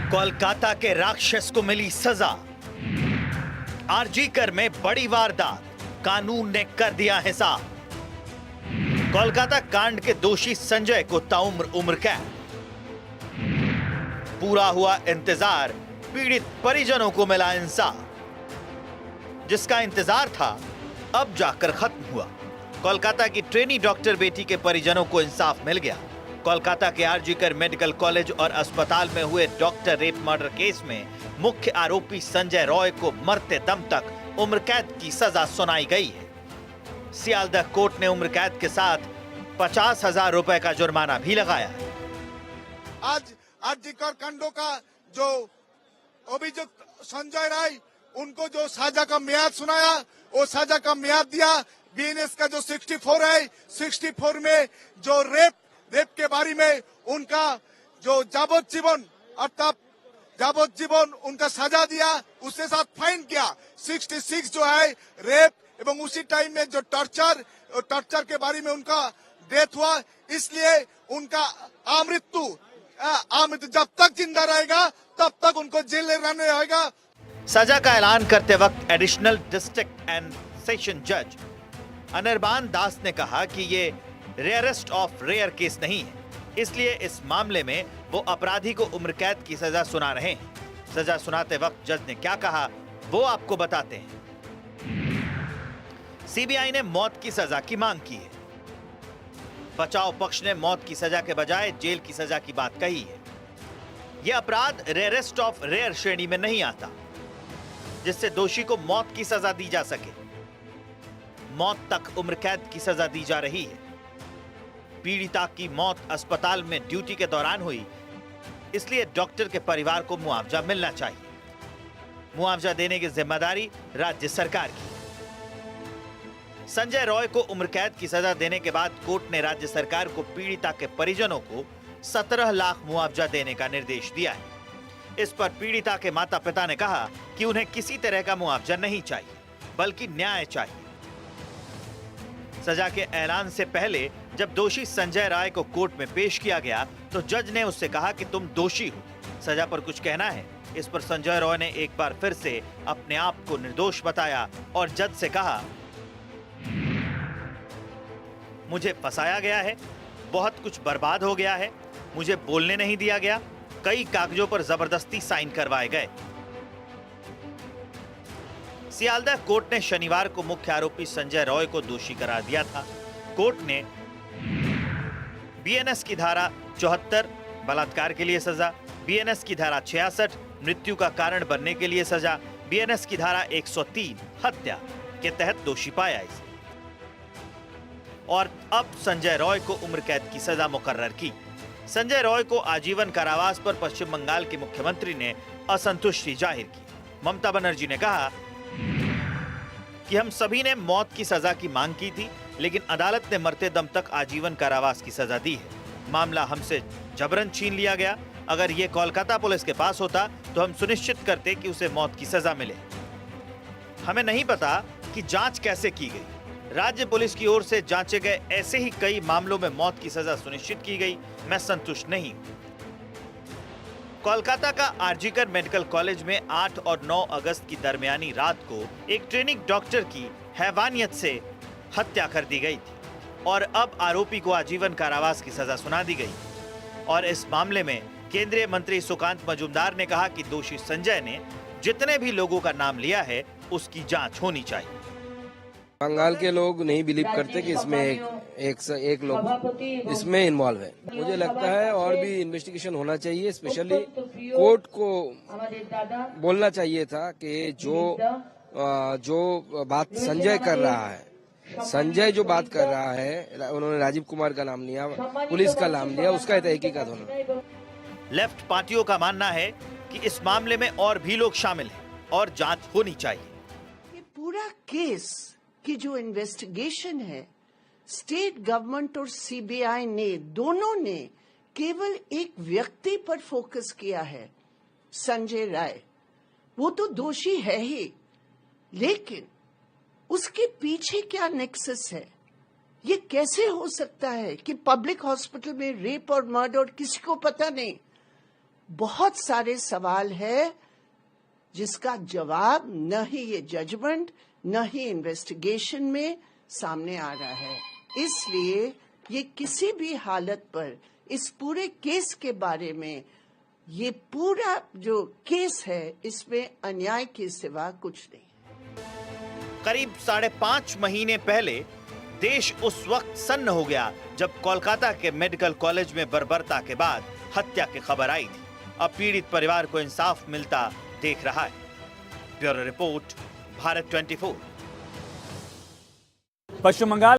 कोलकाता के राक्षस को मिली सजा। आरजीकर में बड़ी वारदात, कानून ने कर दिया हिसाब। कोलकाता कांड के दोषी संजय को ताउम्र उम्र कैद। पूरा हुआ इंतजार, पीड़ित परिजनों को मिला इंसाफ। जिसका इंतजार था अब जाकर खत्म हुआ। कोलकाता की ट्रेनी डॉक्टर बेटी के परिजनों को इंसाफ मिल गया। कोलकाता के आरजीकर मेडिकल कॉलेज और अस्पताल में हुए डॉक्टर रेप मर्डर केस में मुख्य आरोपी संजय रॉय को मरते दम तक उम्र कैद की सजा सुनाई गई है। सियालदह कोर्ट ने उम्र कैद के साथ 50,000 रुपए का जुर्माना भी लगाया है। आज आरजीकर कांडों का जो अभियुक्त संजय राय, उनको जो सजा का मियाद सुनाया, वो सजा का मियाद दिया। बीएनएस का जो 64 है, 64 में जो रेप के बारे में उनका जो जाबोजीवन अर्थात जाबोजीवन उनका सजा दिया, उसके साथ फाइन किया। 66 जो है रेप एवं उसी टाइम में जो टॉर्चर के बारे में उनका डेथ हुआ, इसलिए उनका अमृत्यु जब तक जिंदा रहेगा तब तक उनको जेल में रहने रहेगा। सजा का ऐलान करते वक्त एडिशनल डिस्ट्रिक्ट एंड सेशन जज अनिर्बान दास ने कहा कि ये रेयरेस्ट ऑफ रेयर केस नहीं है, इसलिए इस मामले में वो अपराधी को उम्र कैद की सजा सुना रहे हैं। सजा सुनाते वक्त जज ने क्या कहा वो आपको बताते हैं। सीबीआई ने मौत की सजा की मांग की है। बचाव पक्ष ने मौत की सजा के बजाय जेल की सजा की बात कही है। यह अपराध रेयरेस्ट ऑफ रेयर श्रेणी में नहीं आता, जिससे दोषी को मौत की सजा दी जा सके। मौत तक उम्र कैद की सजा दी जा रही है। पीड़िता की मौत अस्पताल में ड्यूटी के दौरान हुई, इसलिए डॉक्टर के परिवार को मुआवजा मिलना चाहिए। मुआवजा देने की जिम्मेदारी राज्य सरकार की। संजय रॉय को उम्र कैद की सजा देने के बाद कोर्ट ने राज्य सरकार को पीड़िता के परिजनों को 17 लाख मुआवजा देने का निर्देश दिया है। इस पर पीड़िता के माता पिता ने कहा कि उन्हें किसी तरह का मुआवजा नहीं चाहिए, बल्कि न्याय चाहिए। सजा के ऐलान से पहले जब दोषी संजय राय को कोर्ट में पेश किया गया तो जज ने उससे कहा कि तुम दोषी हो, सजा पर कुछ कहना है। इस पर संजय रॉय ने एक बार फिर से अपने आप को निर्दोष बताया और जज से कहा, मुझे फंसाया गया है, बहुत कुछ बर्बाद हो गया है, मुझे बोलने नहीं दिया गया, कई कागजों पर जबरदस्ती साइन करवाए गए। सियालदह कोर्ट ने शनिवार को मुख्य आरोपी संजय रॉय को दोषी करार दिया था। कोर्ट ने बीएनएस की धारा 74 बलात्कार के लिए सजा, बीएनएस की धारा 66 मृत्यु का कारण बनने के लिए सजा, बीएनएस की धारा 103 हत्या के तहत दोषी पाया इसे। और अब संजय रॉय को उम्र कैद की सजा मुकर्रर की। संजय रॉय को आजीवन कारावास पर पश्चिम बंगाल के मुख्यमंत्री ने असंतुष्टि जाहिर की। ममता बनर्जी ने कहा कि हम सभी ने मौत की सजा की मांग की थी, लेकिन अदालत ने मरते दम तक आजीवन कारावास की सजा दी है। मामला हमसे जबरन छीन लिया गया। अगर ये कोलकाता पुलिस के पास होता तो हम सुनिश्चित करते कि उसे मौत की सजा मिले। हमें नहीं पता कि जांच कैसे की गई। राज्य पुलिस की ओर से जांचे गए ऐसे ही कई मामलों में मौत की सजा सुनिश्चित की गई। मैं संतुष्ट नहीं हूं। कोलकाता का आरजीकर मेडिकल कॉलेज में 8 और 9 अगस्त की दरमियानी रात को एक ट्रेनिंग डॉक्टर की हैवानियत से हत्या कर दी गई थी और अब आरोपी को आजीवन कारावास की सजा सुना दी गई। और इस मामले में केंद्रीय मंत्री सुकांत मजूमदार ने कहा कि दोषी संजय ने जितने भी लोगों का नाम लिया है उसकी जांच होनी चाहिए। बंगाल के लोग नहीं बिलीव करते कि इसमें एक लोग इसमें इन्वॉल्व है। मुझे लगता है और भी इन्वेस्टिगेशन होना चाहिए। स्पेशली कोर्ट को बोलना चाहिए था कि जो बात संजय कर रहा है, संजय जो बात कर रहा है, उन्होंने राजीव कुमार का नाम लिया, पुलिस का नाम लिया, उसका तहकीकात होना। लेफ्ट पार्टियों का मानना है कि इस मामले में और भी लोग शामिल हैं और जांच होनी चाहिए। ये पूरा केस की जो इन्वेस्टिगेशन है, स्टेट गवर्नमेंट और सीबीआई ने दोनों ने केवल एक व्यक्ति पर फोकस किया है, संजय राय। वो तो दोषी है ही, लेकिन उसके पीछे क्या नेक्सस है? ये कैसे हो सकता है कि पब्लिक हॉस्पिटल में रेप और मर्डर किसी को पता नहीं? बहुत सारे सवाल है जिसका जवाब न ही ये जजमेंट न ही इन्वेस्टिगेशन में सामने आ रहा है। इसलिए ये किसी भी हालत पर इस पूरे केस के बारे में, ये पूरा जो केस है इसमें अन्याय के सिवा कुछ नहीं। करीब 5.5 महीने पहले देश उस वक्त सन्न हो गया जब कोलकाता के मेडिकल कॉलेज में बर्बरता के बाद हत्या की खबर आई थी। अब पीड़ित परिवार को इंसाफ मिलता देख रहा है। Bureau report, Bharat 24। पश्चिम बंगाल